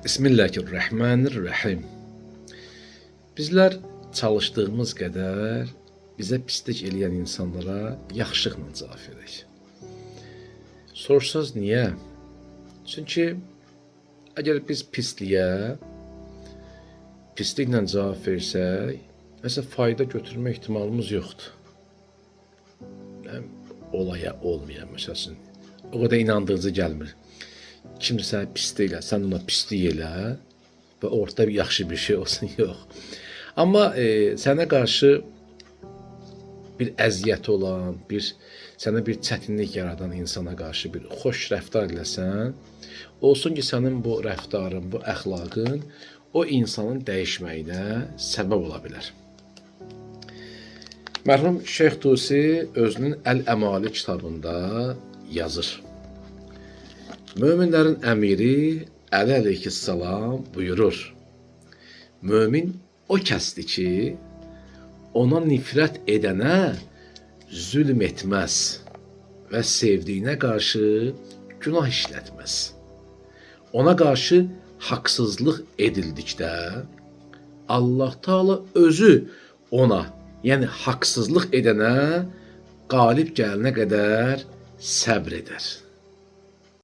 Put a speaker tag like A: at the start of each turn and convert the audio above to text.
A: Bismillahirrahmanirrahim. Bizlər çalışdığımız qədər bizə pislik eləyən insanlara yaxşılıqla cavab verək. Soruşsaz niyə? Çünki əgər biz pisliklə cavab versək, nəsə fayda götürmə ehtimalımız yoxdur. Olaya olmayan, məsələn, o qədər inandırıcı gəlmir. Kimsə sənə pislik elə, sən ona pislik elə və ortada bir yaxşı bir şey olsun, yox. Amma sənə qarşı bir əziyyəti olan, sənə bir çətinlik yaradan insana qarşı bir xoş rəftar eləsən, olsun ki, sənin bu rəftarın, bu əxlaqın o insanın dəyişməyinə səbəb ola bilər. Mərhum Şeyx Tusi özünün Əl-Əmali kitabında yazır. Möminlərin əmiri Əli əleyhissalam buyurur. Mömin o kəsdir ki, ona nifrət edənə zülm etməz və sevdiyinə qarşı günah işlətməz. Ona qarşı haqsızlıq edildikdə Allah Taala özü ona, yəni haqsızlıq edənə qalib gəlinə qədər səbr edər.